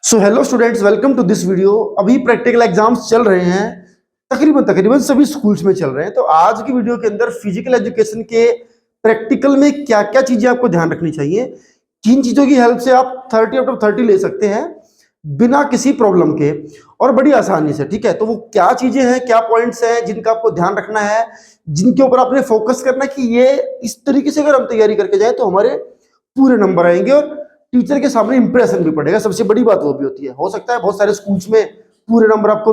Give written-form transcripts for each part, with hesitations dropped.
So hello students, welcome to this video. अभी practical exams चल रहे हैं, तकरीबन सभी स्कूल्स में चल रहे हैं। तो आज की वीडियो के अंदर फिजिकल एजुकेशन के प्रैक्टिकल में क्या क्या चीजें आपको ध्यान रखनी चाहिए, किन चीजों की हेल्प से आप 30 आउट ऑफ 30 ले सकते हैं बिना किसी प्रॉब्लम के और बड़ी आसानी से। ठीक है, तो वो क्या चीजें हैं, क्या पॉइंट्स हैं जिनका आपको ध्यान रखना है, जिनके ऊपर आपने फोकस करना है कि ये इस तरीके से अगर हम तैयारी करके जाए तो हमारे पूरे नंबर आएंगे और टीचर के सामने इंप्रेशन भी पड़ेगा। सबसे बड़ी बात वो भी होती है। हो सकता है बहुत सारे स्कूल्स में पूरे नंबर आपको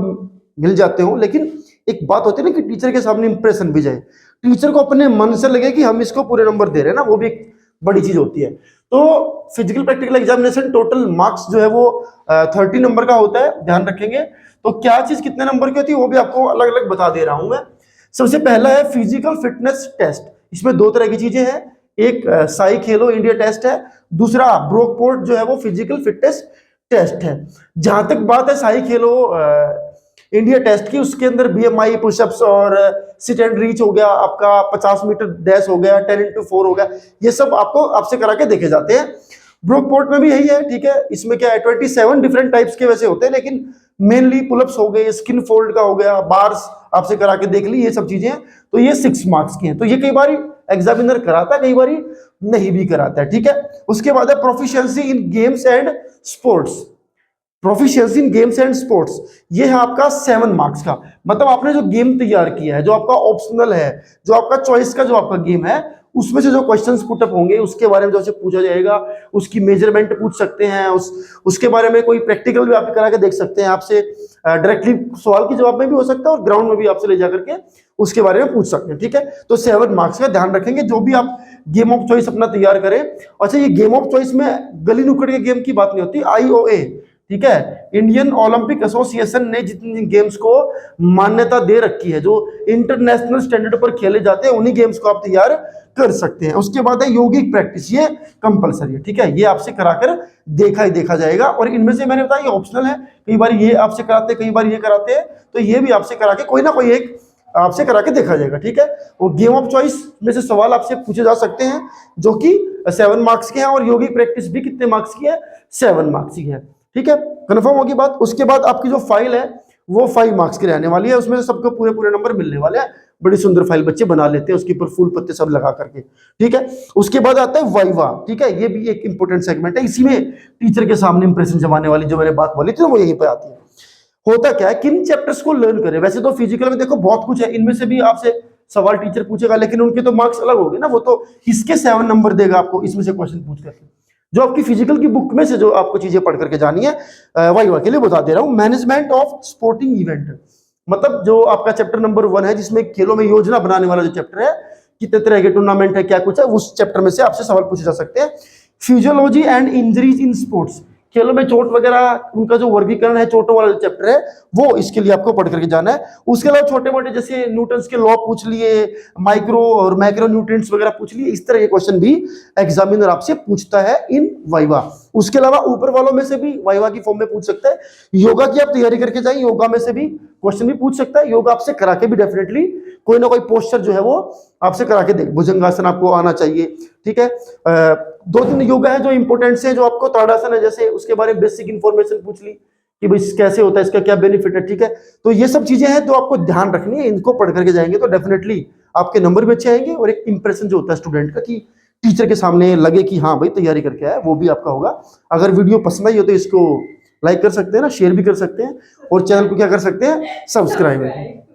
मिल जाते हो, लेकिन एक बात होती है ना कि टीचर के सामने इंप्रेशन भी जाए, टीचर को अपने मन से लगे कि हम इसको पूरे नंबर दे रहे हैं ना, वो भी एक बड़ी चीज होती है। तो physical practical examination total marks जो है वो 30 नंबर का होता है, ध्यान रखेंगे। तो क्या चीज कितने नंबर की होती है वो भी आपको अलग अलग बता दे रहा हूं मैं। सबसे पहला है फिजिकल फिटनेस टेस्ट। इसमें दो तरह की चीजें हैं, एक साई खेलो इंडिया टेस्ट है, दूसरा ब्रोकपोर्ट जो है वो फिजिकल फिटनेस टेस्ट है। जहां तक बात है साई खेलो इंडिया टेस्ट की, उसके अंदर बीएमआई, पुशअप्स और सिट एंड रीच हो गया, आपका 50 मीटर डैश हो गया, 10x4 हो गया, ये सब आपसे करा के देखे जाते हैं। ब्रोकपोर्ट में भी यही है। ठीक है, इसमें क्या है 27 डिफरेंट टाइप्स के वैसे होते हैं, लेकिन मेनली पुलअप्स हो गए, स्किन फोल्ड का हो गया, बार्स आपसे करा के देख ली, ये सब चीजें हैं। तो ये 6 मार्क्स की हैं। तो ये कई बार एग्जामिनर कराता है, कई बार नहीं भी कराता है। ठीक है, उसके बाद है proficiency in games and sports. Proficiency in games and sports, ये है आपका 7 मार्क्स का। मतलब आपने जो गेम तैयार किया है, जो आपका ऑप्शनल है, जो आपका चॉइस का जो आपका गेम है, उसमें से जो क्वेश्चंस पुटअप होंगे उसके बारे में जो पूछा जाएगा, उसकी मेजरमेंट पूछ सकते हैं, उसके बारे में कोई प्रैक्टिकल भी आप करा के देख सकते हैं। आपसे डायरेक्टली सवाल के जवाब में भी हो सकता है और ग्राउंड में भी आपसे ले जाकर के उसके बारे में पूछ सकते हैं। ठीक है, तो 7 मार्क्स का ध्यान रखेंगे जो भी आप गेम ऑफ चॉइस अपना तैयार करें। अच्छा, ये गेम ऑफ चॉइस में गली नुक्कड़ के गेम की बात नहीं होती, IOA, ठीक है, इंडियन ओलंपिक एसोसिएशन ने जितनी गेम्स को मान्यता दे रखी है, जो इंटरनेशनल स्टैंडर्ड पर खेले जाते हैं, उन्हीं गेम्स को आप तैयार कर सकते हैं। उसके बाद है योगिक प्रैक्टिस, ये कंपलसरी है। ठीक है, ये आपसे कराकर देखा जाएगा और इनमें से मैंने बताया ये ऑप्शनल है, कई बार ये आपसे कराते हैं, कई बार ये कराते हैं, तो ये भी आपसे करा के कोई ना कोई एक आपसे करा के देखा जाएगा। ठीक है, और गेम ऑफ चॉइस में से सवाल आपसे पूछे जा सकते हैं जो कि 7 मार्क्स के हैं, और योगिक प्रैक्टिस भी कितने मार्क्स की है, 7 मार्क्स की है। ठीक है, कंफर्म होगी बात। उसके बाद आपकी जो फाइल है वो 5 मार्क्स की रहने वाली है, उसमें सबको पूरे पूरे नंबर मिलने वाले हैं। बड़ी सुंदर फाइल बच्चे बना लेते हैं, उसके ऊपर फूल पत्ते सब लगा करके। ठीक है, उसके बाद आता है वाइवा। ठीक है, ये भी एक इंपॉर्टेंट सेगमेंट है, इसी में टीचर के सामने इंप्रेशन जमाने वाली जो मैंने बात बोली थी वो यहीं पर आती है। होता क्या है, किन चैप्टर्स को लर्न करें। वैसे तो फिजिकल में देखो बहुत कुछ है, इनमें से भी आपसे सवाल टीचर पूछेगा, लेकिन उनके तो मार्क्स अलग होंगे ना, वो तो इसके 7 नंबर देगा आपको, इसमें से क्वेश्चन पूछ करके। जो आपकी फिजिकल की बुक में से जो आपको चीजें पढ़ करके जानी है, वाइवा के लिए बता दे रहा हूं। मैनेजमेंट ऑफ स्पोर्टिंग इवेंट, मतलब जो आपका चैप्टर नंबर 1 है, जिसमें खेलों में योजना बनाने वाला जो चैप्टर है, कितने तरह के टूर्नामेंट है, क्या कुछ है, उस चैप्टर में से आपसे सवाल पूछे जा सकते हैं। Physiology and injuries in sports, खेलों में चोट वगैरह उनका जो वर्गीकरण है, चोटों वाला जो चैप्टर है, वो इसके लिए आपको पढ़ करके जाना है। उसके अलावा छोटे मोटे जैसे न्यूटन्स के लॉ पूछ लिए, माइक्रो और मैक्रो न्यूट्रिएंट्स वगैरह पूछ लिए, इस तरह के क्वेश्चन भी एग्जामिनर आपसे पूछता है इन वाइवा। उसके अलावा ऊपर वालों में से भी वाइवा की फॉर्म में पूछ सकता है। योगा की आप तैयारी करके जाइए, योगा में से भी क्वेश्चन भी पूछ सकता है। योगा आपसे करा के भी डेफिनेटली कोई ना कोई पोस्चर जो है वो आपसे करा के दे, भुजंगासन आपको आना चाहिए। ठीक है, 2-3 योगा है जो इंपॉर्टेंट है, जो आपको ताड़ासन है जैसे, उसके बारे में बेसिक इंफॉर्मेशन पूछ ली कि भाई कैसे होता है, इसका क्या बेनिफिट है। ठीक है, तो ये सब चीजें हैं जो आपको ध्यान रखनी है, इनको पढ़ करके जाएंगे तो डेफिनेटली आपके नंबर भी अच्छे आएंगे और एक इंप्रेशन जो होता है स्टूडेंट का कि टीचर के सामने लगे कि हाँ भाई तैयारी करके आया, वो भी आपका होगा। अगर वीडियो पसंद आई हो तो इसको लाइक कर सकते हैं ना, शेयर भी कर सकते हैं, और चैनल को क्या कर सकते हैं, सब्सक्राइब।